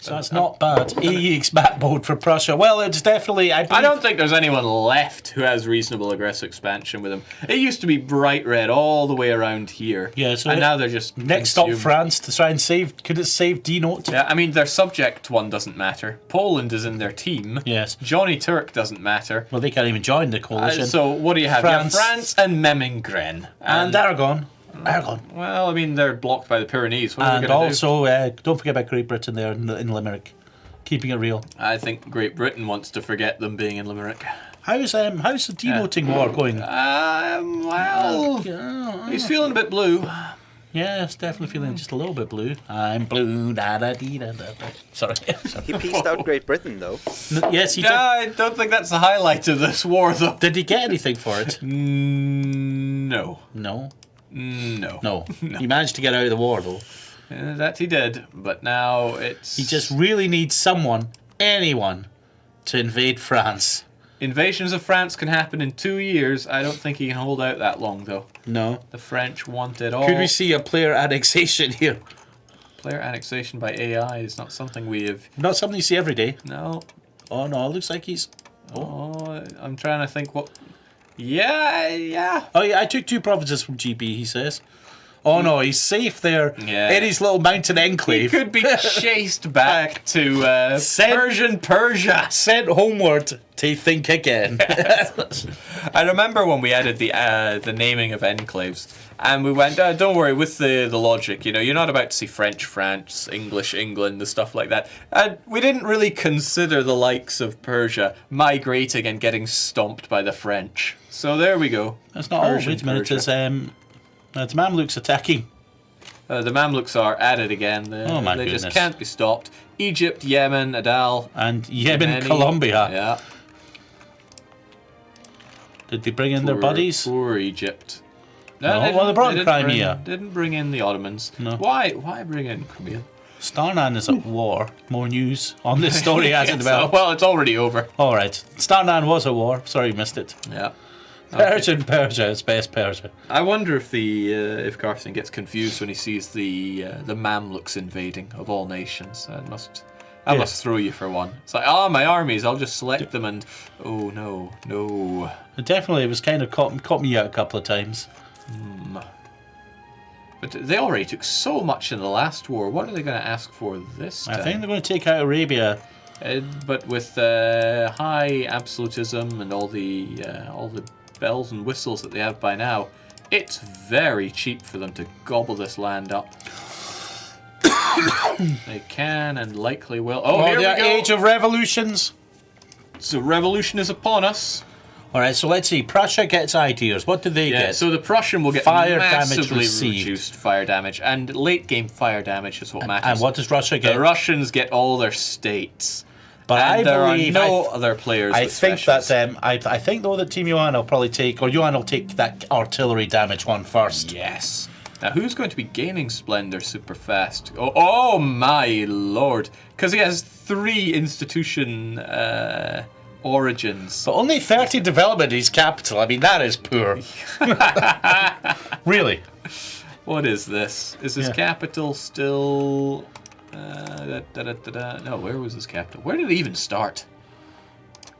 So it's not bad. EE's backbone for Prussia. Well, it's definitely... I don't think there's anyone left who has reasonable aggressive expansion with them. It used to be bright red all the way around here. Yeah, so and now they're just next stop consumed. France to try and save... Could it save D-Note? Yeah, I mean, their subject one doesn't matter. Poland is in their team. Yes. Johnny Turk doesn't matter. Well, they can't even join the coalition. So what do you have? France. You have France and Memmingen. And Aragon. Aragon. Well, I mean, they're blocked by the Pyrenees. What are And they going to do? also, don't forget about Great Britain there in Limerick. Keeping it real. I think Great Britain wants to forget them being in Limerick. How's the denoting war going? Well, he's feeling a bit blue. Yeah, it's definitely feeling just a little bit blue. I'm blue, da da dee da da da. Sorry. He pieced out Great Britain, though. Yes, he did. I don't think that's the highlight of this war, though. Did he get anything for it? No. No. No. No. He managed to get out of the war, though. That he did, but now it's... He just really needs someone, anyone, to invade France. Invasions of France can happen in 2 years. I don't think he can hold out that long, though. No. The French want it all. Could we see a player annexation here? Player annexation by AI is not something we have... Not something you see every day. No. Oh, no, it looks like he's... Oh, I'm trying to think what... Yeah. Oh, yeah, I took 2 provinces from GB, he says. Oh, no, he's safe there in his little mountain enclave. He could be chased back to Persian Persia. Sent homeward to think again. I remember when we added the naming of enclaves, and we went, don't worry, with the logic, you're not about to see French France, English England, the stuff like that. And we didn't really consider the likes of Persia migrating and getting stomped by the French. So there we go. That's not all. Wait a minute, it's Mamluks attacking. The Mamluks are at it again. They just can't be stopped. Egypt, Yemen, Adal. And Yemen, Colombia. Yeah. Did they bring in their buddies? Poor Egypt. No, well, they brought in Crimea. Didn't bring in the Ottomans. No. Why bring in Crimea? Starnan is at war. More news on this story as it develops. Well, it's already over. All right. Starnan was at war. Sorry you missed it. Yeah. Persia is best Persia. I wonder if Carson gets confused when he sees the Mamluks invading of all nations. That must throw you for one. It's like, my armies, I'll just select them and... Oh, no. It definitely was kind of caught me out a couple of times. But they already took so much in the last war. What are they going to ask for this time? I think they're going to take out Arabia. But with high absolutism and all the bells and whistles that they have by now, it's very cheap for them to gobble this land up. They can and likely will. Oh, here we go. Age of revolutions. So revolution is upon us. All right, so let's see. Prussia gets ideas. What do they get? So the Prussian will get fire damage massively received. reduced fire damage, and late game fire damage is what matters. And what does Russia get? The Russians get all their states. But and I believe other players. I think that I think though that Team Johan will probably take, or Johan will take that artillery damage one first. Yes. Now who's going to be gaining splendor super fast? Oh my lord! Because he has 3 institution origins. But only 30 development in his capital. I mean, that is poor. Really. What is this? Is his capital still... No, where was his capital? Where did it even start?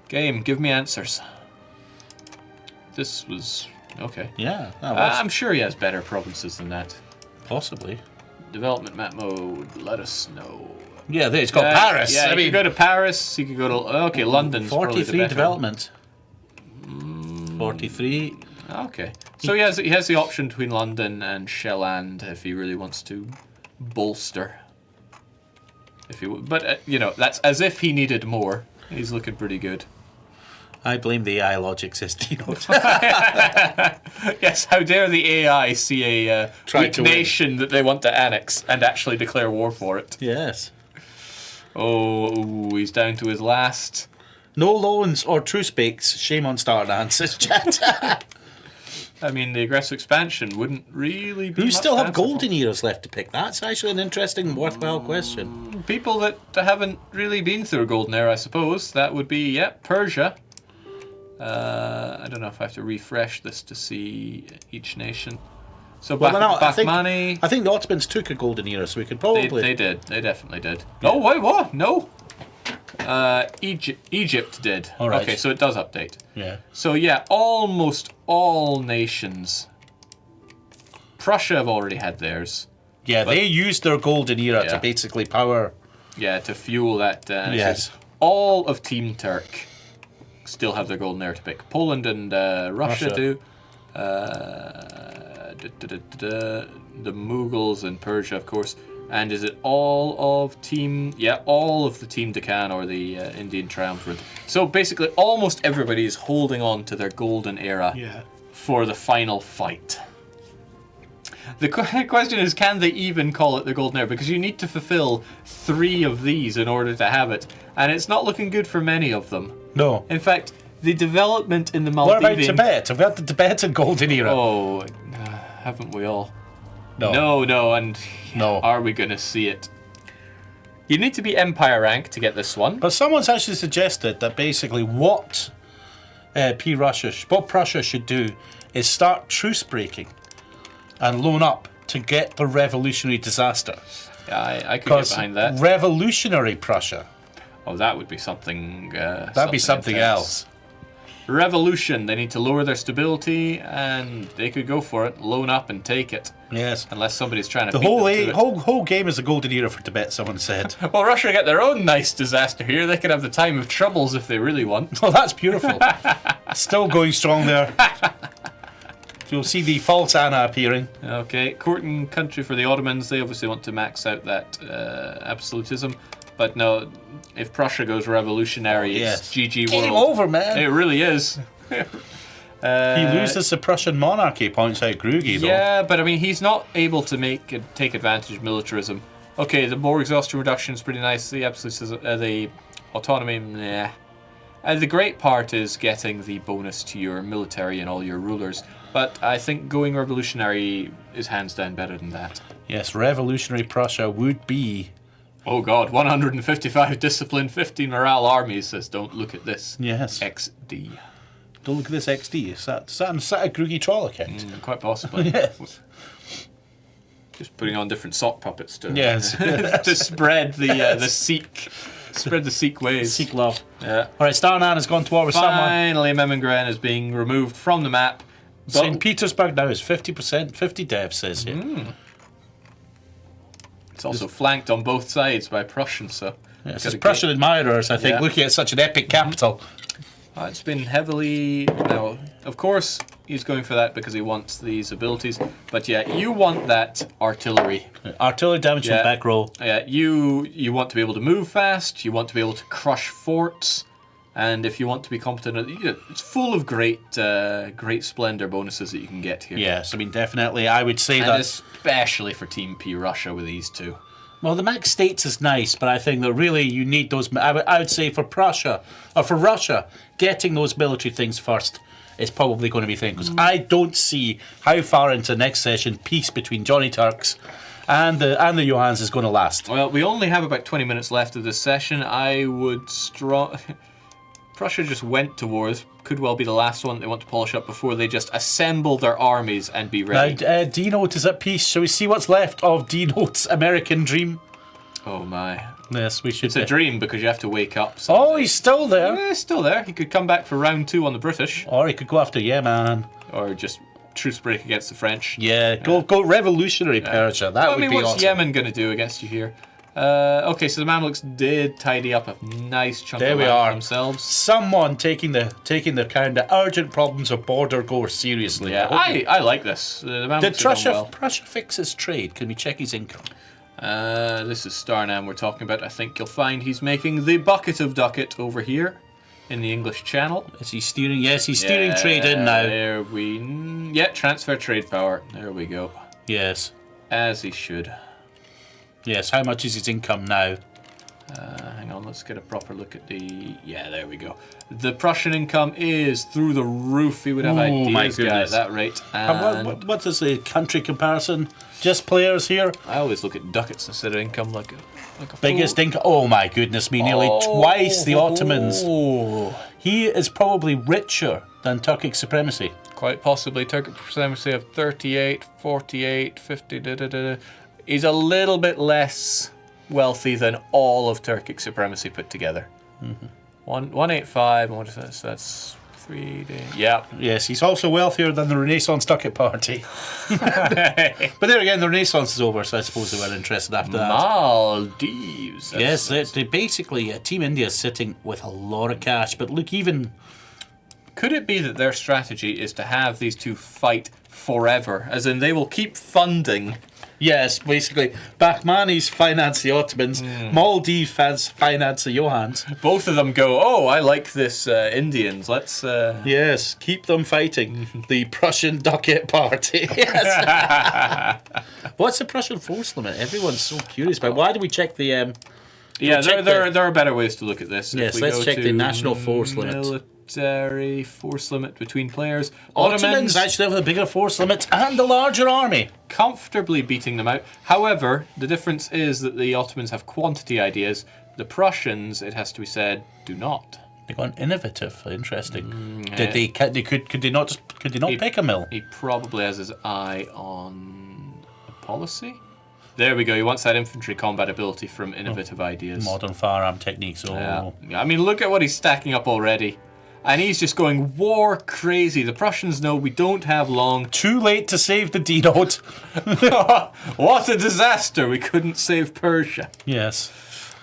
Game, give me answers. This was... Okay. Yeah, that was. I'm sure he has better provinces than that. Possibly. Development map mode, let us know. Yeah, it's got Paris. Yeah, I mean, you could go to Paris, you could go to... Okay, London's 43 probably the better. development. 43. Okay. So he has the option between London and Shelland if he really wants to bolster. But that's as if he needed more. He's looking pretty good. I blame the AI logic, says Dino. Yes, how dare the AI see a weak nation that they want to annex and actually declare war for it. Yes. Oh, he's down to his last. No loans or truce breaks. Shame on Stardan, says chat. I mean, the aggressive expansion wouldn't really be Who still have fanciful. golden eras left to pick? That's actually an interesting, worthwhile question. People that haven't really been through a golden era, I suppose. That would be, Persia. I don't know if I have to refresh this to see each nation. So Well, no, Bakhmani. I think the Ottomans took a golden era, so we could They probably. did. They definitely did. Oh, wait, what? No. Egypt did. All right. Okay, so it does update. Yeah. So yeah, almost all nations. Prussia have already had theirs. Yeah, they used their golden era Yeah. to basically power. Yeah, to fuel that. Yes. All of Team Turk still have their golden era to pick. Poland and Russia do. The Mughals and Persia, of course. And is it all of Team... Yeah, all of the Team Deccan or the Indian Triumvirate. So basically, almost everybody is holding on to their golden era for the final fight. The question is, can they even call it the golden era? Because you need to fulfill 3 of these in order to have it. And it's not looking good for many of them. No. In fact, the development in the What Maldivian... about Tibet? Have we had the Tibetan golden era? Oh, haven't we all? No. And No. are we going to see it? You need to be Empire rank to get this one. But someone's actually suggested that basically what Prussia should do is start truce breaking and loan up to get the revolutionary disaster. Yeah, I could get behind that. Revolutionary Prussia, Oh, that would be something. that'd be something intense. else. Revolution. They need to lower their stability, and they could go for it, loan up and take it. Yes. Unless somebody's trying to The beat them to it. whole game is a golden era for Tibet, someone said. Well, Russia get their own nice disaster here. They could have the time of troubles if they really want. Oh, that's beautiful. Still going strong there. You'll see the false Anna appearing. Okay, court and country for the Ottomans. They obviously want to max out that absolutism. But no, if Prussia goes revolutionary, it's GG Game world. over, man. It really is. He loses the Prussian monarchy, points out Grugy, though. Yeah, but I mean, he's not able to take advantage of militarism. Okay, the more exhaustion reduction is pretty nice. The absolutism, the autonomy, nah. The great part is getting the bonus to your military and all your rulers. But I think going revolutionary is hands down better than that. Yes, revolutionary Prussia would be... Oh god, 155 discipline, 15 morale armies says don't look at this. Yes. XD. Don't look at this XD. Is that a Grugy troll account? Quite possibly. Yes. Just putting on different sock puppets to Yes. to spread the Sikh. Spread the Sikh ways. Seek love. Yeah. Alright, Starnan has gone to war with someone. Finally, Memengren is being removed from the map. St. Petersburg now is 50%, 50 devs, says here. It's also flanked on both sides by Prussians, so... Yes, it's Prussian admirers, I think, Yeah. looking at such an epic capital. It's been heavily... Now, of course, he's going for that because he wants these abilities. But yeah, you want that artillery. Artillery damage from back row. You want to be able to move fast. You want to be able to crush forts. And if you want to be competent, it's full of great splendor bonuses that you can get here. Yes, I mean, definitely, I would say And that... especially for Team P Russia with these two. Well, the max states is nice, but I think that really you need those... I would say for Prussia, or for Russia, getting those military things first is probably going to be the thing. Because I don't see how far into the next session peace between Johnny Turks and the Johans is going to last. Well, we only have about 20 minutes left of this session. I would Prussia just went to war. This could well be the last one they want to polish up before they just assemble their armies and be ready. D-Note is at peace. Shall we see what's left of D-Note's American dream? Oh my. Yes, we should. It's a dream because you have to wake up. Oh, he's still there. Yeah, he's still there. He could come back for round 2 on the British. Or he could go after Yemen. Or just truce break against the French. Yeah, go revolutionary Persia. That would be what's awesome. Yemen going to do against you here? Okay, so the Mamluks did tidy up a nice chunk There of we land are. for themselves. Someone taking the kind of urgent problems of border gore seriously. Yeah, I like this. The Mamluks Did have done well. Prussia fix his trade? Can we check his income? This is Starnam we're talking about. I think you'll find he's making the bucket of ducat over here in the English Channel. Is he steering? Yes, he's steering trade in now. There transfer trade power. There we go. Yes. As he should. Yes, how much is his income now? Hang on, let's get a proper look at the... Yeah, there we go. The Prussian income is through the roof. He would have Oh, my ideas guy, at goodness. that rate. And What is the country comparison? Just players here? I always look at ducats instead of income like a Biggest income? Oh my goodness me, nearly twice the Ottomans. Oh, He is probably richer than Turkic supremacy. Quite possibly. Turkic supremacy of 38, 48, 50. He's a little bit less wealthy than all of Turkic supremacy put together. 185, and what is this? That's 3 days. Yeah. Yes, he's also wealthier than the Renaissance Ducat Party. But there again, the Renaissance is over, so I suppose they were interested after that. Maldives. Yes, they basically, Team India is sitting with a lot of cash, but look, even... Could it be that their strategy is to have these two fight forever? As in, they will keep funding. Yes, basically, Bahmanis finance the Ottomans, Maldives finance the Johans. Both of them go, oh, I like this Indians, let's... Yes, keep them fighting. The Prussian Ducat Party. Yes. What's the Prussian force limit? Everyone's so curious about. Why do we check the... Yeah, check there are better ways to look at this. Yes, If we let's go check to the national force limit. Military force limit between players. Ottomans actually have a bigger force limit and a larger army. Comfortably beating them out. However, the difference is that the Ottomans have quantity ideas. The Prussians, it has to be said, do not. They've gone innovative. Interesting. Yeah. Could they not pick a mill? He probably has his eye on a policy. There we go. He wants that infantry combat ability from innovative ideas. Modern firearm techniques. Oh. Yeah. I mean, look at what he's stacking up already. And he's just going war crazy. The Prussians know we don't have long. Too late to save the D-Note. What a disaster. We couldn't save Persia. Yes.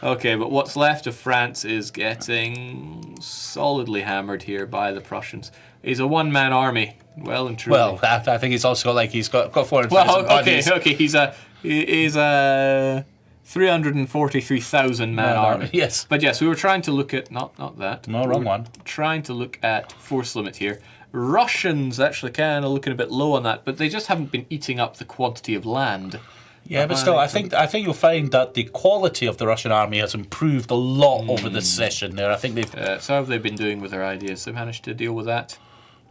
Okay, but what's left of France is getting solidly hammered here by the Prussians. He's a one-man army. Well and truly. Well, I think he's also got he's got 400,000 well, bodies. okay. He's a 343,000 man army. Yes. But yes, we were trying to look at not that. No, wrong one. Trying to look at force limit here. Russians actually kind of looking a bit low on that, but they just haven't been eating up the quantity of land. Yeah, but still, I think you'll find that the quality of the Russian army has improved a lot over this session. There, I think they've. So how have they been doing with their ideas? They managed to deal with that.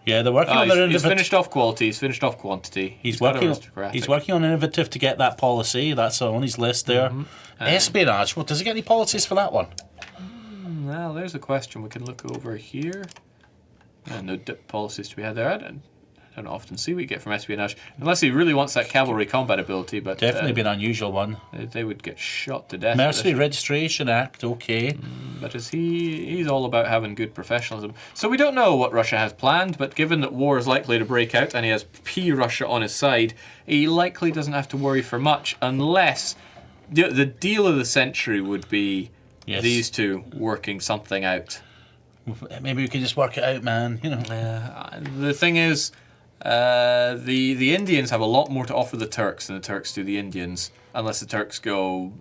Yeah, they're working on their He's finished off quality. He's finished off quantity. He's working on innovative to get that policy. That's on his list there. Espionage. Well, does he get any policies for that one? Well, there's a question we can look over here. No policies to be had there. I don't often see what you get from espionage, unless he really wants that cavalry combat ability. But definitely be an unusual one. They would get shot to death. Mercenary Registration Act, okay. But he's all about having good professionalism. So we don't know what Russia has planned, but given that war is likely to break out and he has P-Russia on his side, he likely doesn't have to worry for much unless the deal of the century would be these two working something out. Maybe we can just work it out, man. You know. The thing is, the Indians have a lot more to offer the Turks than the Turks do the Indians, unless the Turks go,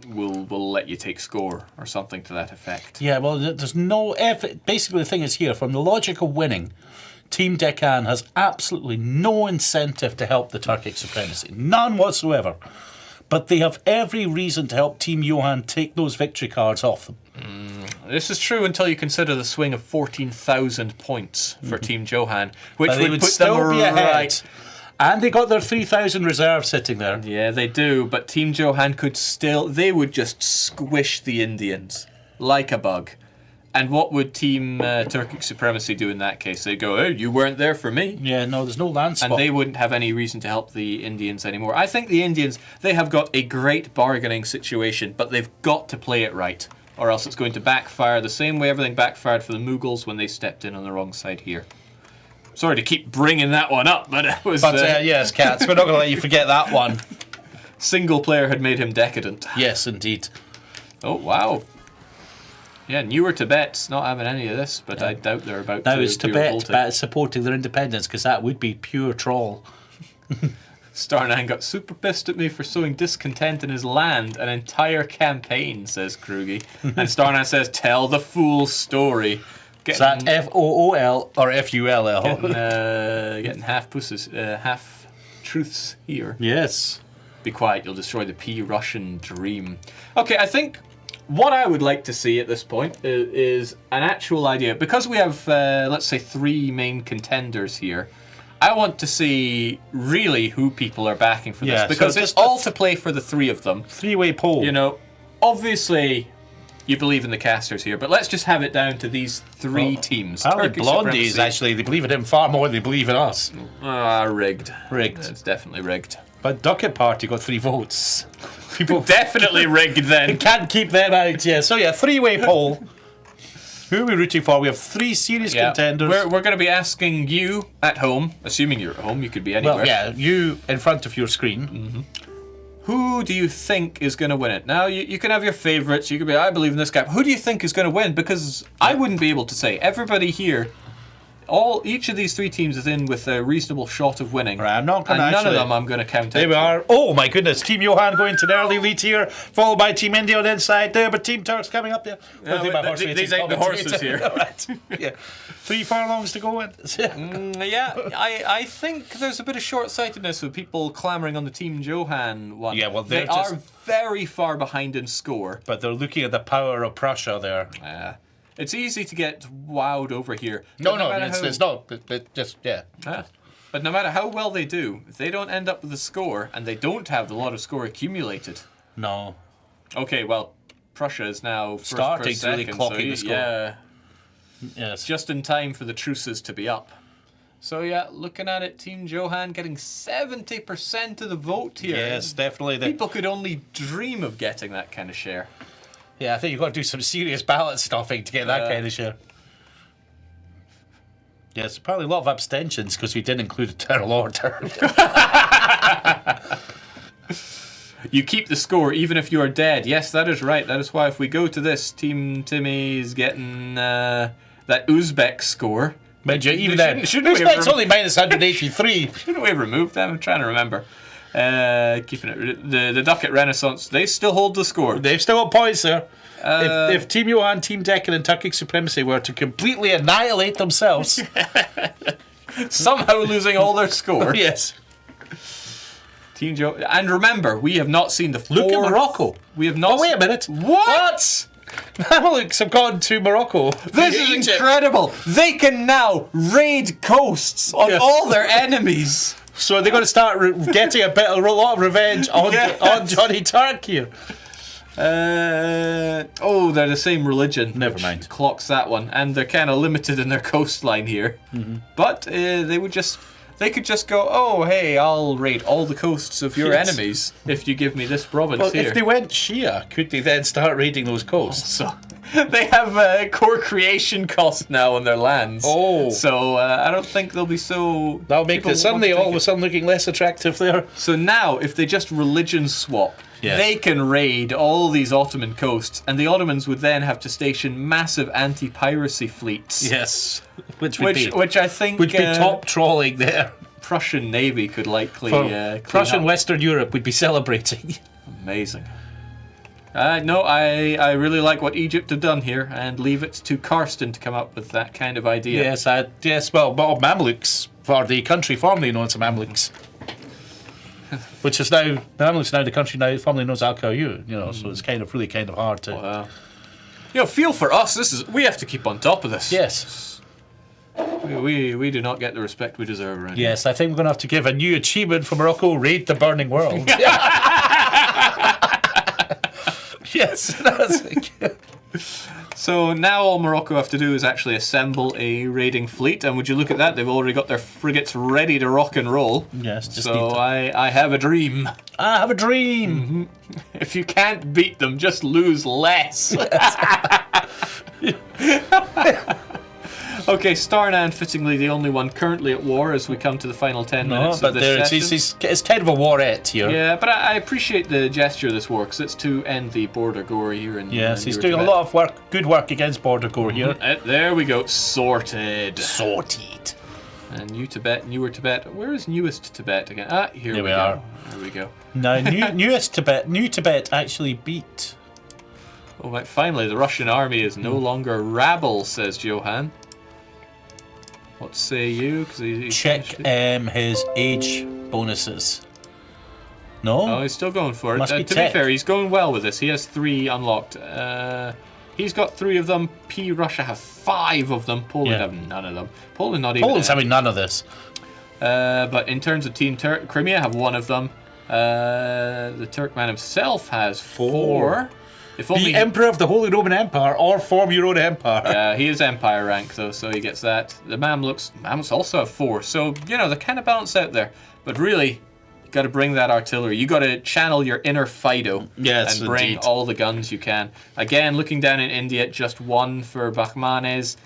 we'll let you take score or something to that effect. Yeah, well, there's no effort. Basically, the thing is here, from the logic of winning, Team Deccan has absolutely no incentive to help the Turkic supremacy. None whatsoever. But they have every reason to help Team Johan take those victory cards off them. This is true until you consider the swing of 14,000 points for Team Johan, which would put still them be ahead. right. And they got their 3,000 reserves sitting there. Yeah, they do, but Team Johan they would just squish the Indians like a bug. And what would Team Turkic Supremacy do in that case? They'd go, hey, you weren't there for me. Yeah, no, there's no land spot. And they wouldn't have any reason to help the Indians anymore. I think the Indians, they have got a great bargaining situation, but they've got to play it right, or else it's going to backfire the same way everything backfired for the Mughals when they stepped in on the wrong side here. Sorry to keep bringing that one up, but it was... But yes, Cats, we're not going to let you forget that one. Single player had made him decadent. Yes, indeed. Oh, wow. Yeah, newer Tibet's not having any of this, but I doubt they're about now to it's be Tibet revolting. supporting their independence, because that would be pure troll. Starnan got super pissed at me for sowing discontent in his land an entire campaign, says Krugi. And Starnan says, tell the full story. Is that F-O-O-L or F-U-L-L? Getting half truths here. Yes. Be quiet, you'll destroy the P-Russian dream. Okay, I think what I would like to see at this point is an actual idea. Because we have, let's say, 3 main contenders here, I want to see really who people are backing for this. Because so it's all to play for the 3 of them. 3-way poll. You know, obviously, you believe in the casters here. But let's just have it down to these three teams. Apparently Turkish Blondies, supremacy. actually, they believe in him far more than they believe in us. Rigged. Rigged. It's definitely rigged. But Ducat Party got 3 votes. People Definitely rigged then. can't keep them out, yeah. So, yeah, 3-way poll. Who are we rooting for? We have 3 serious contenders. We're going to be asking you at home, assuming you're at home, you could be anywhere. Well, yeah, you in front of your screen. Who do you think is going to win it? Now, you can have your favourites. You could be, I believe in this guy. Who do you think is going to win? Because I wouldn't be able to say. Everybody here, each of these 3 teams is in with a reasonable shot of winning. Right, I'm not going to And none of actually- them I'm going to count There out. we are. Oh my goodness, Team Johan going to an early lead here, followed by Team India on the inside there, but Team Turks coming up there. I think my horse these racing's ain't the commentator. horses here. Right. Yeah. 3 furlongs to go in. Yeah, I think there's a bit of short-sightedness with people clamouring on the Team Johan one. Yeah, well, they they're are just- very far behind in score. But they're looking at the power of Prussia there. It's easy to get wowed over here. No, But matter it's how- not. But just, yeah. But no matter how well they do, if they don't end up with a score, and they don't have a lot of score accumulated. No. Okay, well, Prussia is now first Starting per to really second, clocking so the score. yeah, Yes. just in time for the truces to be up. So yeah, looking at it, Team Johan getting 70% of the vote here. Yes, definitely. People could only dream of getting that kind of share. Yeah, I think you've got to do some serious ballot stuffing to get that kind of share. Yes, probably a lot of abstentions because we didn't include Eternal Order. You keep the score even if you are dead. Yes, that is right. That is why if we go to this, Team Timmy's getting that Uzbek score. Mind you, even then, Shouldn't we have Uzbek's only minus 183. Shouldn't we have removed them? I'm trying to remember. Keeping it. The Ducat Renaissance, they still hold the score. They've still got points there. If Team Johan, Team Deccan, and Turkic Supremacy were to completely annihilate themselves, Somehow losing all their score. yes. Team Joe. And remember, we have not seen the four. Look at Morocco. We have not. Oh, wait a minute. What? Mamelukes have gone to Morocco. This is Egypt. incredible. They can now raid coasts on Yeah. all their enemies. So they're going to start getting a lot of revenge on, Yes. on Johnny Turk here. They're the same religion. Never which mind. Clocks that one, and they're kind of limited in their coastline here. But they could just go, oh hey, I'll raid all the coasts of your Yes. enemies if you give me this province Well, here. if they went Shia, could they then start raiding those coasts? So they have a core creation cost now on their lands. Oh. So I don't think they'll be so. That'll make people it suddenly won't all of a sudden looking less attractive there. So now, if they just religion swap, Yes. they can raid all these Ottoman coasts, and the Ottomans would then have to station massive anti-piracy fleets. Yes, which would be Which I think would be top trawling there. Prussian navy could likely For clean Prussian up. Western Europe would be celebrating. Amazing. No, I really like what Egypt have done here, and leave it to Karsten to come up with that kind of idea. Yes. Well, Mamluks for the country formerly known as the Mamluks, which is now the Mamluks now the country now formerly known as Al Qayyum. So it's kind of hard to. Wow. Feel for us. We have to keep on top of this. Yes. We do not get the respect we deserve around here. Yes, I think we're going to have to give a new achievement for Morocco: raid the burning world. Yes, that's it. So now all Morocco have to do is actually assemble a raiding fleet, and would you look at that? They've already got their frigates ready to rock and roll. Yes, just So need to. I have a dream. I have a dream. If you can't beat them, just lose less. Okay, Starnan, fittingly the only one currently at war as we come to the final 10 No, minutes but of this there session. it's kind of a warette here. Yeah, but I appreciate the gesture of this war, because it's to end the border gore here in Yes, in he's Euro doing a Tibet. lot of good work against border gore here. There we go, sorted. Sorted. And New Tibet, Newer Tibet. Where is newest Tibet again? Here There we we go. are. There we go. Now, New Tibet actually beat. Oh, right, finally, the Russian army is no longer rabble, says Johan. What say you? 'Cause he Check his age bonuses. No? Oh, he's still going for it. Must be To be tech. fair, he's going well with this. He has 3 unlocked. He's got 3 of them. Russia have 5 of them. Poland Yeah. have none of them. Poland not even. Poland's having none of this. But in terms of Team Crimea have 1 of them. The Turkman himself has 4. If only Be Emperor of the Holy Roman Empire or form your own empire. Yeah, he is Empire rank though, so he gets that. The Mamluks also have 4, so you know they're kind of balanced out there. But really, you got to bring that artillery. You got to channel your inner Fido Yes, and bring indeed. all the guns you can. Again, looking down in India, just 1 for Bahmanes,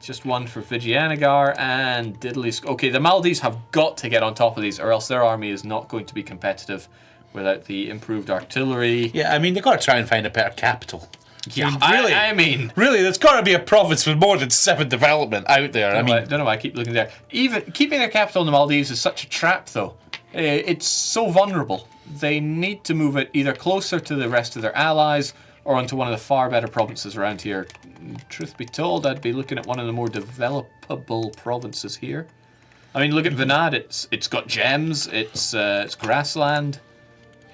just 1 for Vijayanagar, and diddly. Okay, the Maldives have got to get on top of these, or else their army is not going to be competitive without the improved artillery. Yeah, I mean, they've got to try and find a better capital. Yeah, really, I mean, really, there's got to be a province with more than 7 development out there. I don't know why I keep looking there. Even keeping their capital in the Maldives is such a trap, though. It's so vulnerable. They need to move it either closer to the rest of their allies or onto one of the far better provinces around here. Truth be told, I'd be looking at one of the more developable provinces here. I mean, look at Vinad. It's got gems. It's grassland.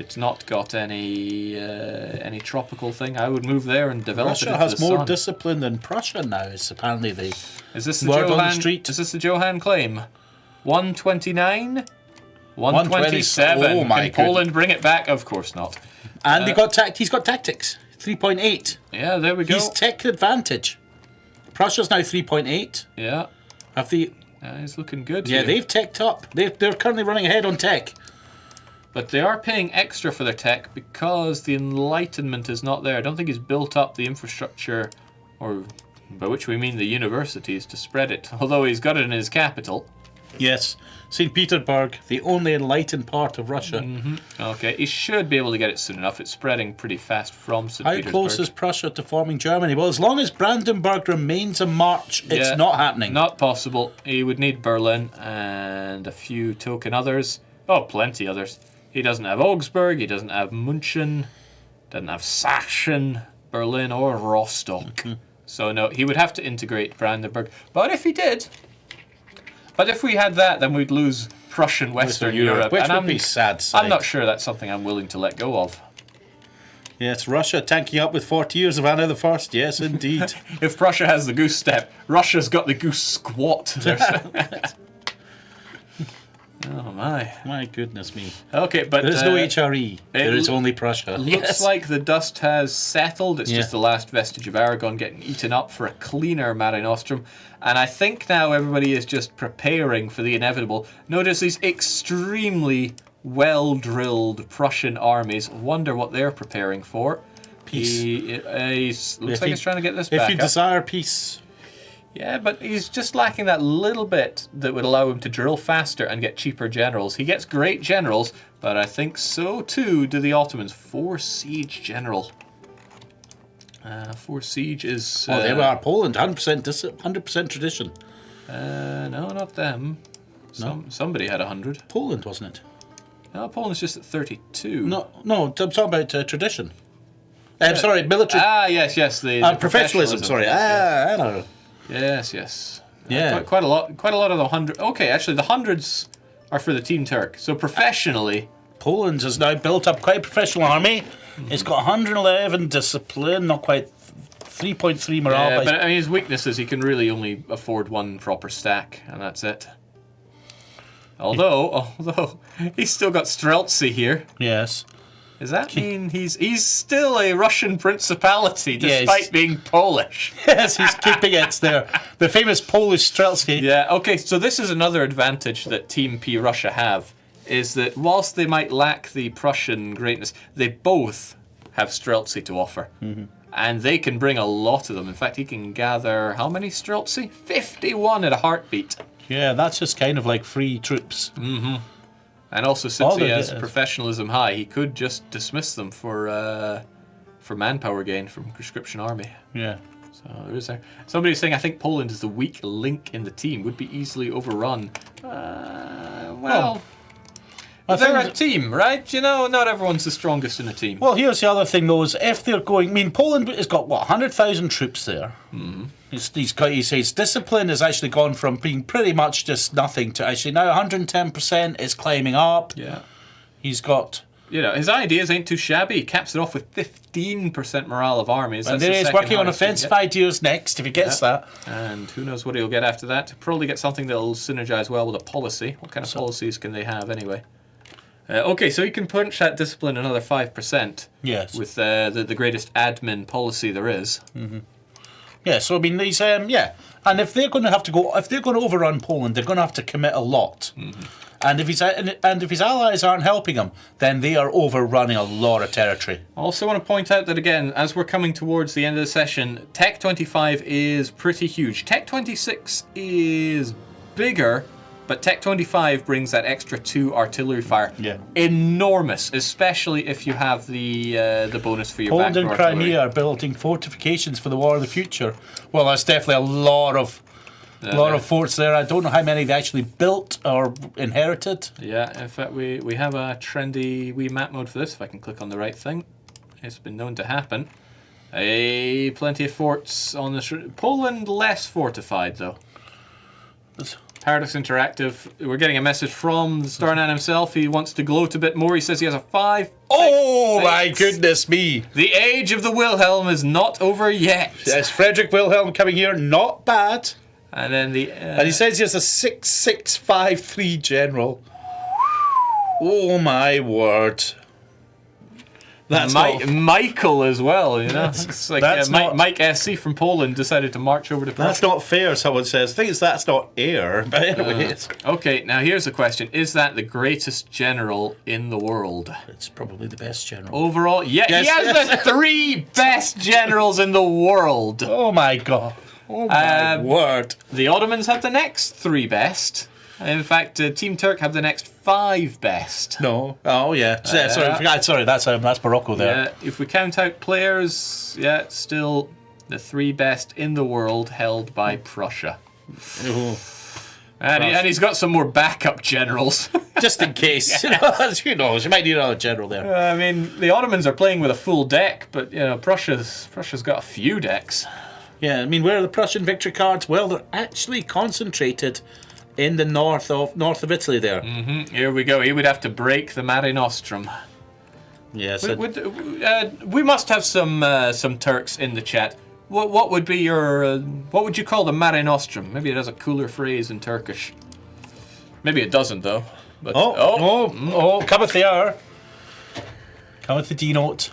It's not got any tropical thing. I would move there and develop it Russia into has the more sun. discipline than Prussia now. Is apparently the Is this the word on the Johan? street. Is this the Johan claim? 129, 127. Oh my Can Poland bring it back? Of course not. And he's got tactics. 3.8. Yeah, there we go. He's tech advantage. Prussia's now 3.8. Yeah, Have the he's looking good. yeah, here. they've teched up. They're currently running ahead on tech. But they are paying extra for their tech because the Enlightenment is not there. I don't think he's built up the infrastructure, or by which we mean the universities, to spread it. Although he's got it in his capital. Yes, St. Petersburg, the only enlightened part of Russia. Okay, he should be able to get it soon enough. It's spreading pretty fast from St. How Petersburg. close is Prussia to forming Germany? Well, as long as Brandenburg remains a march, it's Yeah, not happening. Not possible. He would need Berlin and a few token others. Oh, plenty others. He doesn't have Augsburg, he doesn't have München, doesn't have Sachsen, Berlin, or Rostock. So no, he would have to integrate Brandenburg. But if he did, if we had that, then we'd lose Prussian Western Europe. which and would be sad sight. I'm not sure that's something I'm willing to let go of. Yes, Russia tanking up with 40 years of Anna the First. Yes, indeed. If Prussia has the goose step, Russia's got the goose squat. Oh my. My goodness me. Okay, but There is no HRE. There is l- only Prussia. Looks like the dust has settled. It's Yeah. just the last vestige of Aragon getting eaten up for a cleaner Mare Nostrum. And I think now everybody is just preparing for the inevitable. Notice these extremely well-drilled Prussian armies. Wonder what they're preparing for. Peace. Looks like he's trying to get this If back you up. desire peace. Yeah, but he's just lacking that little bit that would allow him to drill faster and get cheaper generals. He gets great generals, but I think so too do the Ottomans. 4 siege general. 4 siege is... Well, they are Poland, 100% tradition. No, not them. Somebody had 100. Poland, wasn't it? No, Poland's just at 32. No, I'm talking about tradition. Sorry, military. Yes. The Professionalism, sorry. Yes, I don't know. yes. Yeah. Quite a lot of the 100. Okay, actually, the hundreds are for the Team Turk. So professionally, Poland has now built up quite a professional army. It's got 111 discipline, not quite 3.3 morale. yeah, but I mean, his weakness is he can really only afford 1 proper stack, and that's it. Although he's still got Streltsy here. Yes. Does that mean he's still a Russian principality Yes. despite being Polish? Yes, he's keeping it there. The famous Polish Streltsy. Yeah, okay, so this is another advantage that Team P Russia have, is that whilst they might lack the Prussian greatness, they both have Streltsy to offer. And they can bring a lot of them. In fact, he can gather, how many Streltsy? 51 at a heartbeat. Yeah, that's just kind of like free troops. And also, since he they has get- professionalism high, he could just dismiss them for manpower gain from conscription army. Yeah. So there is there. Somebody's saying, I think Poland is the weak link in the team, would be easily overrun. They're a team, right? You know, not everyone's the strongest in a team. Well, here's the other thing, though, is if they're going... I mean, Poland has got, 100,000 troops there. He says discipline has actually gone from being pretty much just nothing to actually now 110% is climbing up. Yeah. He's got... You know, his ideas ain't too shabby. He caps it off with 15% morale of armies. And That's then the he's second working on highest offensive you can ideas next, if he gets that. get. And who knows what he'll get after that. Probably get something that'll synergize well with a policy. What kind of policies can they have anyway? Okay, so you can punch that discipline another 5%. Yes. With the greatest admin policy there is. Yeah, so I mean, these, yeah. And if they're going to have to go, if they're going to overrun Poland, they're going to have to commit a lot. And if his allies aren't helping him, then they are overrunning a lot of territory. I also want to point out that, again, as we're coming towards the end of the session, Tech 25 is pretty huge. Tech 26 is bigger, but Tech 25 brings that extra 2 artillery fire. Yeah. Enormous, especially if you have the bonus for your Poland back and artillery. Crimea are building fortifications for the war of the future. Well, that's definitely a lot of forts there. I don't know how many they actually built or inherited. Yeah, in fact, we have a trendy wee map mode for this, if I can click on the right thing. It's been known to happen. Plenty of forts on the... Poland less fortified, though. Paradox Interactive, we're getting a message from Starnan himself. He wants to gloat a bit more. He says he has a 5. Oh, my goodness me. The age of the Wilhelm is not over yet. Yes, Frederick Wilhelm coming here, not bad. And then the... And he says he has a 6653 general. Oh, my word. That's Michael as well, you know. It's like Mike SC from Poland decided to march over to Prussia. That's not fair, someone says. The thing is, that's not air. But anyway, okay, now here's the question. Is that the greatest general in the world? It's probably the best general. Overall? Yeah, yes. He has the 3 best generals in the world. Oh, my God. Oh, my word. The Ottomans have the next 3 best. In fact, Team Turk have the next 5 best. No. Oh, yeah. Sorry, that's Morocco there. Yeah, if we count out players, yeah, it's still the 3 best in the world held by Prussia. And he's got some more backup generals. Just in case. Who knows? You might need another general there. I mean, the Ottomans are playing with a full deck, but you know, Prussia's got a few decks. Yeah, I mean, where are the Prussian victory cards? Well, they're actually concentrated in the north of Italy there. Here we go. He would have to break the Mare Nostrum. Yes. We must have some Turks in the chat. What would be your what would you call the Mare Nostrum? Maybe it has a cooler phrase in Turkish. Maybe it doesn't though. But cometh the hour. Cometh the D-note.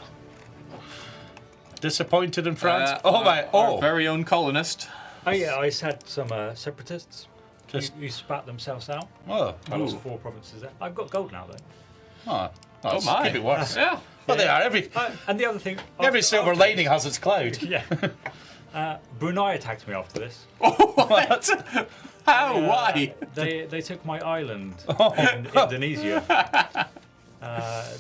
Disappointed in France. Our very own colonist. Oh yeah, I just had some separatists who spat themselves out. Oh, I lost 4 provinces there. I've got gold now though. Oh my! Keep it worse. Yeah. Well, they are and the other thing, every silver lining has its cloud. Yeah. Brunei attacked me after this. What? How? Why? They took my island in Indonesia.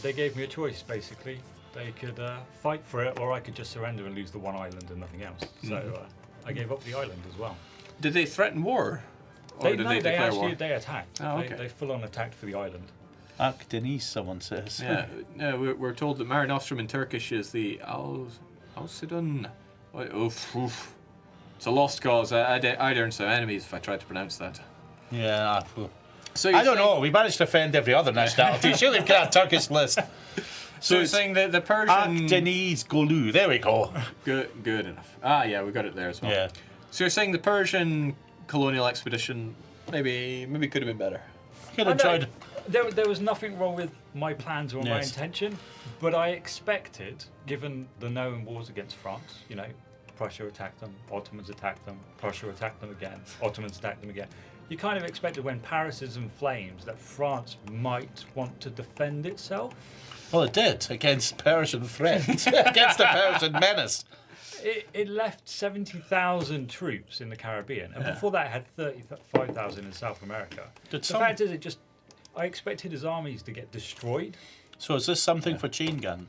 They gave me a choice basically. They could fight for it, or I could just surrender and lose the one island and nothing else. So I gave up the island as well. Did they threaten war? Or did they declare war? They attacked. Oh, okay. They full on attacked for the island. Akdeniz, someone says. Yeah, we're told that Mare Nostrum in Turkish is the Alsidun. It's a lost cause. I'd earn some enemies if I tried to pronounce that. Yeah. So I don't know. We managed to offend every other nationality. Surely we've got a Turkish list. So you're saying that the Persian... Akdeniz Golu. There we go. Good enough. Yeah, we got it there as well. Yeah. So you're saying the Persian colonial expedition maybe could have been better. Could have tried. There was nothing wrong with my plans or my intention, but I expected, given the known wars against France, you know, Prussia attacked them, Ottomans attacked them, Prussia attacked them again, Ottomans attacked them again. You kind of expected when Paris is in flames that France might want to defend itself. Well, it did against Persian threat, against the Persian menace. It left 70,000 troops in the Caribbean, and before that it had 35,000 in South America. Fact is, I expected his armies to get destroyed. So is this something for chain gun?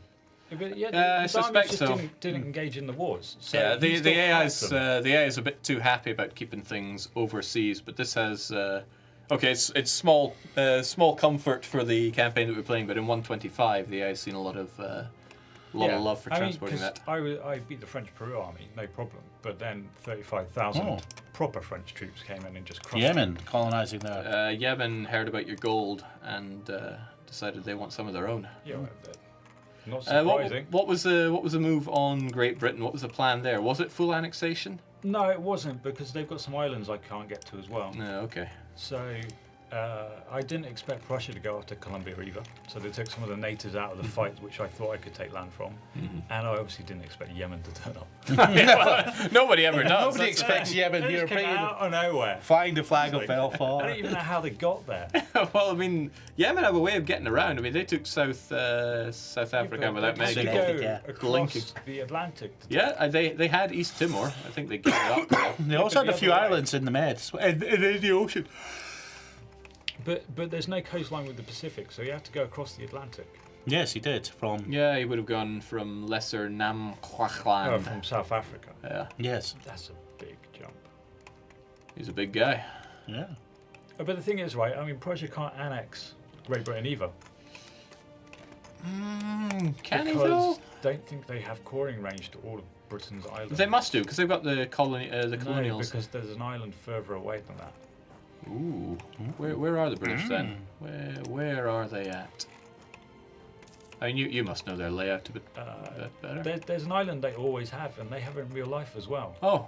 Yeah, I suspect so. Didn't engage in the wars. So yeah, the AI is a bit too happy about keeping things overseas, but this has it's small comfort for the campaign that we're playing, but in 125 the AI's seen a lot of love for transporting that. I beat the French Peru army, no problem, but then 35,000 proper French troops came in and just crushed Yemen colonizing there. Yemen heard about your gold and decided they want some of their own. Yeah. Not surprising. What was the move on Great Britain? What was the plan there? Was it full annexation? No, it wasn't, because they've got some islands I can't get to as well. No, okay. So I didn't expect Prussia to go after Columbia either, so they took some of the natives out of the fight, which I thought I could take land from, and I obviously didn't expect Yemen to turn up. Nobody ever does. Nobody expects Yemen They here. just came out of nowhere. Flying the flag of I Belfast. don't even know how they got there. Well, I mean, Yemen have a way of getting around. I mean, they took South Africa without many They people. go Yeah. across Blinking. the Atlantic. Yeah, they had East Timor. I think they gave it up. They also had the a few other way. islands in the Med, in the ocean. But there's no coastline with the Pacific, so you have to go across the Atlantic. Yes, he did. From Yeah, he would have gone from Lesser Nam Oh, Kwakland. from South Africa. Yeah, yes, That's a big jump. he's a big guy. yeah. But the thing is, right, I mean, Prussia can't annex Great Britain either. Can he because though? don't think they have coring range to all of Britain's islands. They must do because they've got the colony, the No, colonials. because there's an island further away than that. Ooh, where are the British then? Where are they at? I mean, you must know their layout a bit better. There's an island they always have, and they have it in real life as well. Oh,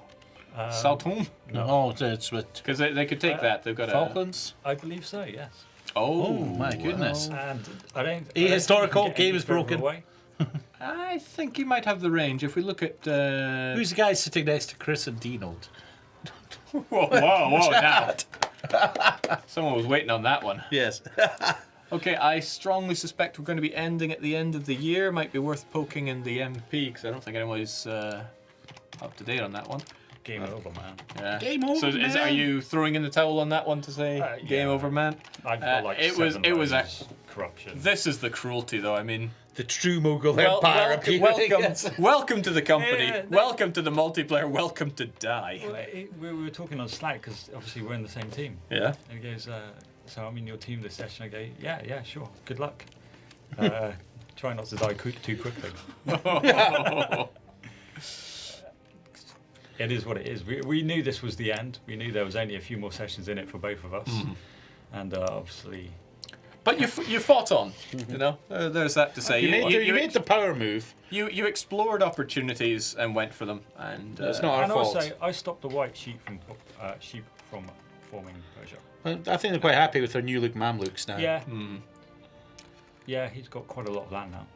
Saltholm? No, it's with Because they could take that. They've got Falklands. I believe so, yes. Oh my goodness. And I don't. Historical, game is further broken. away. I think he might have the range. If we look at Who's the guy sitting next to Chris and Dino? whoa now. Someone was waiting on that one. Yes. Okay, I strongly suspect we're going to be ending at the end of the year. Might be worth poking in the MP because I don't think anybody's up to date on that one. Game over, man. Yeah. Game over, So man. are you throwing in the towel on that one to say game yeah. over, man? I've got like it was votes. Corruption. This is the cruelty, though. I mean, The true Mughal Empire appearing. welcome to the company. Yeah, Welcome to the multiplayer. Welcome to die. Well, we were talking on Slack because obviously we're in the same team. Yeah. And he goes, so I'm in your team this session. I go, yeah, sure. Good luck. Try not to die too quickly. It is what it is. We knew this was the end. We knew there was only a few more sessions in it for both of us. And obviously... But you fought on, you know. There's that to say. You made the power move. You explored opportunities and went for them, and It's not our And fault. also, I stopped the white sheep from forming Persia. I think they're quite happy with their new look Mamluks now. Yeah. Yeah, he's got quite a lot of land now.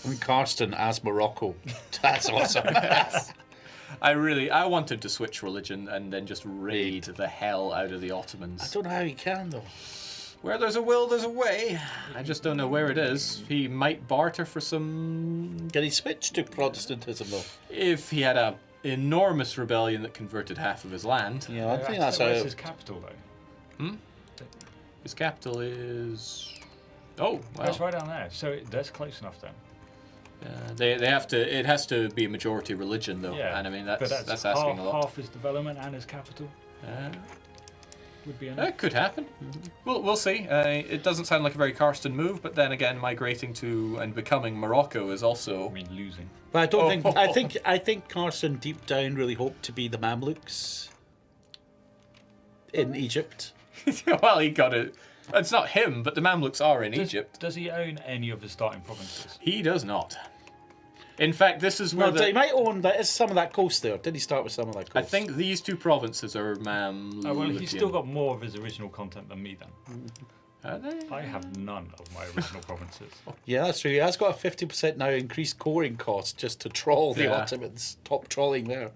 And Karsten as Morocco. That's awesome. I wanted to switch religion and then just raid the hell out of the Ottomans. I don't know how he can though. Where there's a will, there's a way. I just don't know where it is. He might barter for some... Can he switch to Protestantism though? If he had a enormous rebellion that converted half of his land. Yeah, I think that's how. Where's his capital though? His capital is... Oh, That's wow. right down there. So that's close enough then. They have to... It has to be a majority religion, though. Yeah. And I mean, But that's asking a lot. half his development and his capital would be enough. That could happen. We'll see. It doesn't sound like a very Karsten move, but then again, migrating to and becoming Morocco is also... I mean, losing. But I don't think. I think Karsten deep down really hoped to be the Mamluks in Egypt. Well, he got it. It's not him, but the Mamluks are in Egypt. Does he own any of the starting provinces? He does not. In fact, this is where No, he might own that. Is some of that coast there? Did he start with some of that coast? I think these two provinces are Mamlukian. Oh, well, he's still got more of his original content than me then. Are they? I have none of my original provinces. Yeah, that's true. He has got a 50% now increased coring cost just to troll the Yeah. Ottomans. Top trolling there.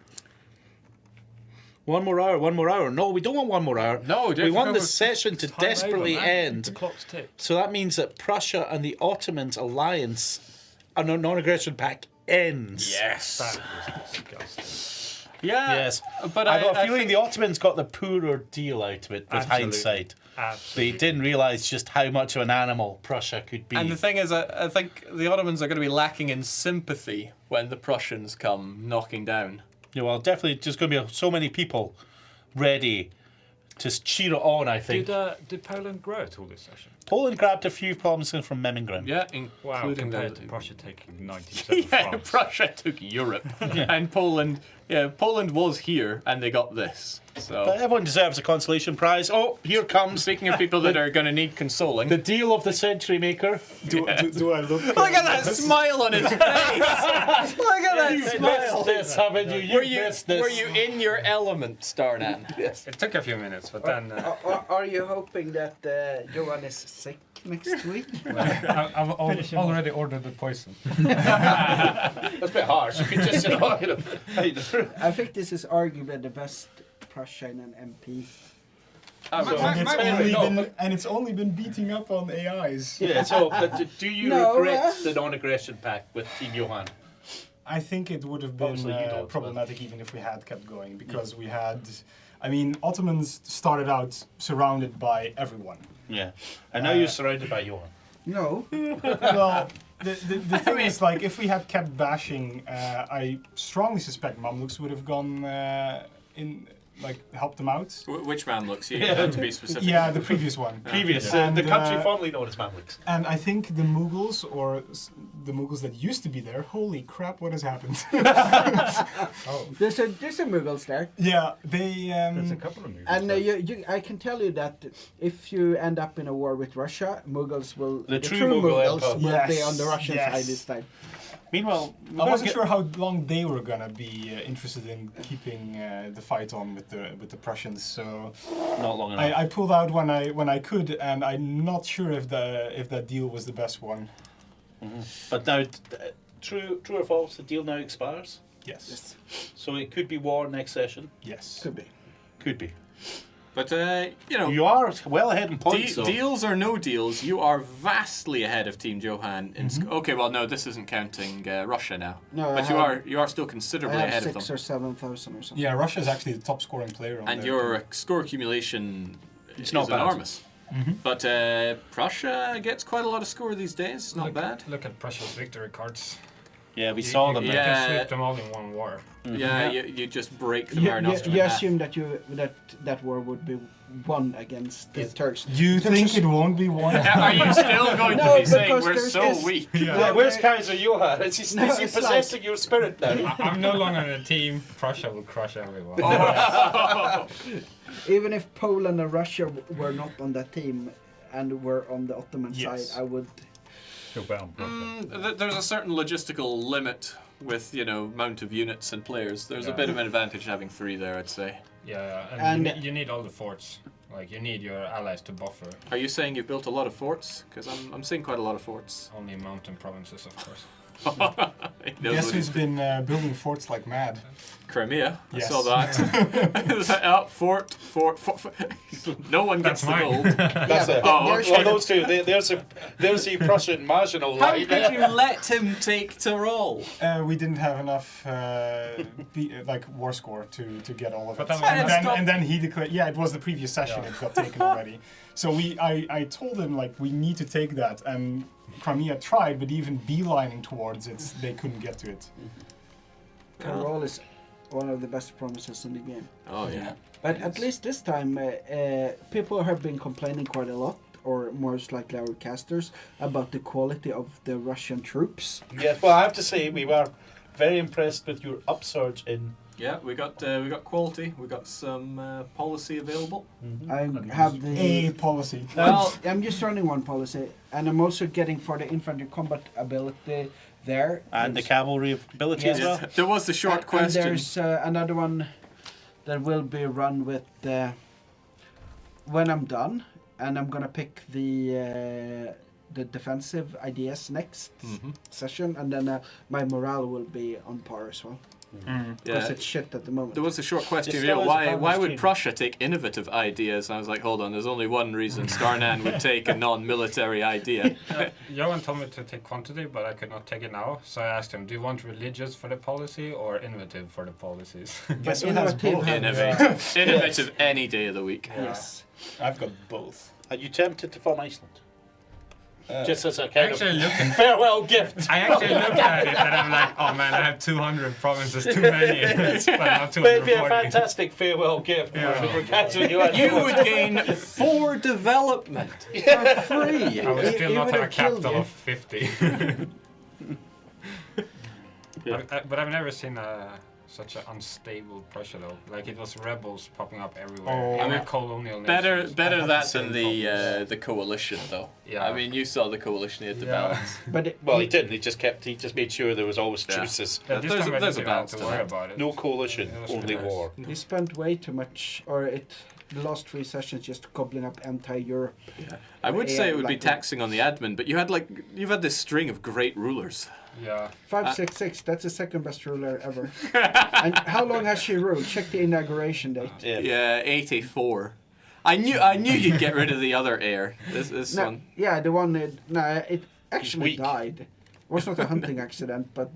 One more hour. No, we don't want one more hour. No, we don't want remember- this session to It's time desperately over, man. end. The clock's ticked. So that means that Prussia and the Ottomans alliance, a non-aggression pact, ends. Yes. That was disgusting. Yeah. Yes. But I got a I feeling think the Ottomans got the poorer deal out of it with Absolutely. hindsight. They Absolutely. didn't realise just how much of an animal Prussia could be. And the thing is, I think the Ottomans are going to be lacking in sympathy when the Prussians come knocking down. Yeah, well, definitely just going to be so many people ready to cheer it on, I think. Did Poland grow at all this session? Poland grabbed a few provinces from Memingren. Yeah, Wow, including compared the... to Prussia taking 90% of Yeah, France. Prussia took Europe, and Poland Yeah, Poland was here and they got this. But So, everyone deserves a consolation prize. Oh, here comes speaking of people that are going to need consoling, the deal of the century maker. Do I look? look at that smile on his face. Look at that You've smile. missed this, haven't you? You've missed this. Were you in your element, Starnan? Yes. It took a few minutes, but then Are you hoping that Johan is sick next week? I've already ordered the poison. That's a bit harsh. You could just, I think this is arguably the best Prussia in an MP. And it's only been beating up on AIs. Yeah, so, but do you No, regret the non-aggression pact with Team Johan? I think it would have been Obviously you don't, problematic even if we had kept going, because we had, I mean, Ottomans started out surrounded by everyone. Yeah. And now you're surrounded by Johan. No. Well, the thing is, like, if we had kept bashing, I strongly suspect Mamluks would have gone in, like, helped them out. Which man looks? You have to be specific. Yeah, the previous one. Previous, And, the country formerly known as Mamluks. And I think the Mughals, or the Mughals that used to be there, holy crap, what has happened? There's a Mughals there. Yeah, they. There's a couple of movies. And I can tell you that if you end up in a war with Russia, Mughals will. The true Mughal Mughals will be Yes, on the Russian yes. side this time. Meanwhile, I wasn't sure how long they were gonna be interested in keeping the fight on with the Prussians. So not long enough. I pulled out when I could, and I'm not sure if that deal was the best one. But now, true or false, the deal now expires. Yes. So it could be war next session. Yes. Could be. Could be. But, you know, You are well ahead in points, though. deals or no deals, you are vastly ahead of Team Johan. Okay, well, no, this isn't counting Russia now. No, But you are still considerably I ahead have of 6 them. or 7,000 or something. Yeah, Russia is actually the top scoring player on And their your team. score accumulation is not bad. enormous. But Prussia gets quite a lot of score these days. Not bad. Look at Prussia's victory cards. Yeah, we saw them. yeah. You can sweep them all in one war. Yeah, you just break the You, Mare Nostrum you in half. assume that war would be won against the Turks. You think it won't be one? Are you still going No, to be saying because we're there's so this- weak? Yeah, where's Kaiser Johan? Is he, No, is he it's possessing your spirit now? I'm no longer in a team. Prussia will crush everyone. Even if Poland and Russia were not on that team and were on the Ottoman Yes. side, I would. There's a certain logistical limit with, amount of units and players. There's a bit of an advantage having 3 there, I'd say. Yeah, And- you need all the forts. Like, you need your allies to buffer. Are you saying you've built a lot of forts? Because I'm seeing quite a lot of forts. Only mountain provinces, of course. He knows Guess what who's he's- been building forts like mad? Crimea. Yes. I saw that. Fort. No one gets That's the mine. gold. That's it. Oh, There's- Well, those two, there's the Prussian marginal How line. could you let him take Tyrol? We didn't have enough war score to get all of it. But then And then he declared, it was the previous session it got taken already. So I told him, like, we need to take that, and Crimea tried, but even beelining towards it, they couldn't get to it. Tyrol is one of the best provinces in the game. Oh, yeah. But at least this time, people have been complaining quite a lot, or most likely our casters, about the quality of the Russian troops. Yes, well, I have to say, we were very impressed with your upsurge in. Yeah, we got quality. We got some policy available. I have the. A policy. Well, I'm just running one policy, and I'm also getting for the infantry combat ability there. And the cavalry ability as Yes. well. there was the short And question. there's another one that will be run with when I'm done, and I'm gonna pick the defensive ideas next session, and then my morale will be on par as well. Because Yeah. it's shit at the moment. There was a short question. It's You know, still is a why farmer's would dream. Prussia take innovative ideas? And I was like, hold on. There's only one reason Starnan would take a non-military idea. Johan told me to take quantity, but I could not take it now. So I asked him, do you want religious for the policy or innovative for the policies? Guess who has innovative both? Innovative. Innovative any day of the week. Yes. I've got both. Are you tempted to form Iceland? Just as a kind of Actually, look farewell gift. I actually looked at it and I'm like, oh man, I have 200 provinces too many. But I have It'd be a 240. fantastic farewell gift for Kaiser Johan. You would gain 4 development. For free. I would He still not would have a have killed capital you. of 50. Yeah. But I've never seen a such an unstable Prussia though. Like it was rebels popping up everywhere. Oh. Even I mean, colonial Better nations. better had that the same than the coalition though. Yeah. I mean, you saw the coalition he had to Yeah. balance. But Well, he didn't. He just made sure there was always Yeah. truces. Yeah, this There's time a- I there's didn't a even have balance to to worry that. about it. No coalition, It was only really nice. war. he spent way too much, the last 3 sessions just gobbling up entire Europe. I would Yeah, say it would be like- taxing on the admin, but you've had this string of great rulers. Yeah. 566, that's the second best ruler ever. And how long has she ruled? Check the inauguration date. Yeah, 84. I knew you'd get rid of the other heir. This No, one. yeah, the one it actually weak. died. It was not a hunting accident, but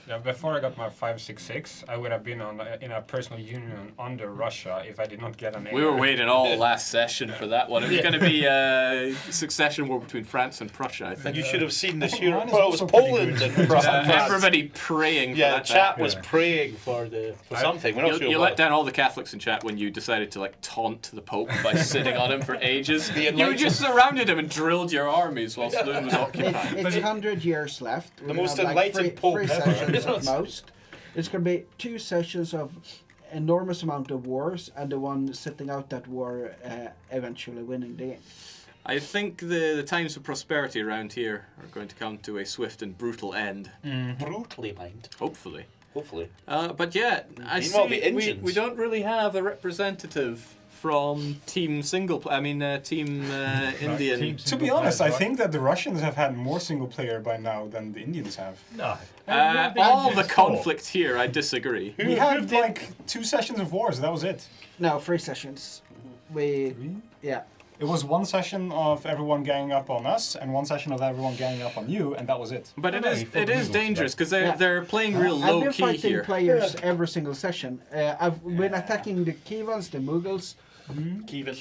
Yeah, before I got my 566, I would have been in a personal union under Russia if I did not get an heir. We were waiting all last session for that one. It was going to be a succession war between France and Prussia, I think. You should have seen this think year. mine is Well, it was also pretty Poland good. and France. Everybody praying for Yeah, the that. to chat happen. was praying for something. We're not sure You what. let down all the Catholics in chat when you decided to taunt the Pope by sitting on him for ages. You just surrounded him and drilled your armies while Sloane was occupied. it's 100 years left. The We most have, enlightened Pope three ever. sessions at most. It's going to be 2 sessions of enormous amount of wars, and the one sitting out that war eventually winning the game. I think the times of prosperity around here are going to come to a swift and brutal end. Brutally mind. Hopefully. Hopefully. But yeah, I Meanwhile, see the we engines. don't really have a representative from Team Indian. Team To be honest, I think that the Russians have had more single player by now than the Indians have. No. All the conflict here, I disagree. We had like 2 sessions of wars, that was it. No, 3 sessions. Yeah. It was 1 session of everyone ganging up on us and 1 session of everyone ganging up on you, and that was it. But No, you fought it is Noodles, dangerous because Yeah. they're playing real I've low been key fighting here. players every single session. I've been attacking the Kivans, the Mughals. Kiva.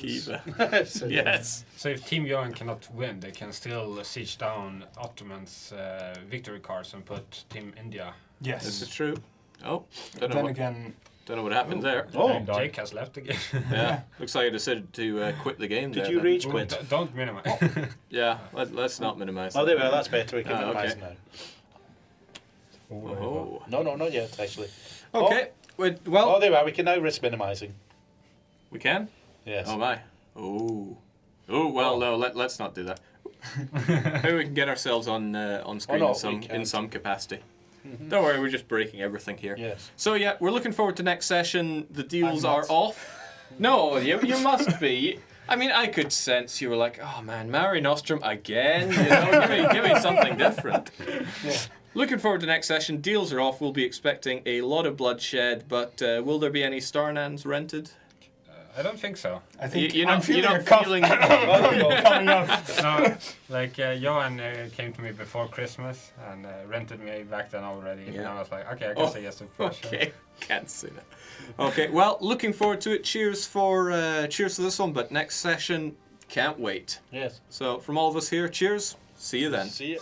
Yes. So if Team Johan cannot win, they can still siege down Ottoman's victory cards and put Team India. Yes. This is true. Oh, But then again, don't know what happened there. Oh, Jake has left again. Yeah, looks like I decided to quit the game. did there you then. rage quit? Don't minimize. Yeah, let's not minimize. Oh, that. there we are. That's better. We can Ah, minimize okay. now. Oh. No, not yet, actually. Okay. Oh, Well, there we are. We can now risk minimizing. we can. Yes. Oh my. Oh. Oh well, no. Let's not do that. Maybe we can get ourselves on screen no, in we can't. some capacity. Don't worry, we're just breaking everything here. Yes. So yeah, we're looking forward to next session. The deals I'm are not. off. No, you must be. I mean, I could sense you were like, oh man, Mare Nostrum again. You know, give me something different. Yeah. Looking forward to next session. Deals are off. We'll be expecting a lot of bloodshed, but will there be any Starnans rented? I don't think so. I think You're I'm not feeling you're a not cough feeling. coming up. No, like Johan came to me before Christmas and rented me back then already. Yeah. And I was like, okay, I can say yes to Prussia. Okay, can't say that. Okay, well, looking forward to it. Cheers for this one, but next session, can't wait. Yes. So from all of us here, cheers. See you then. See you.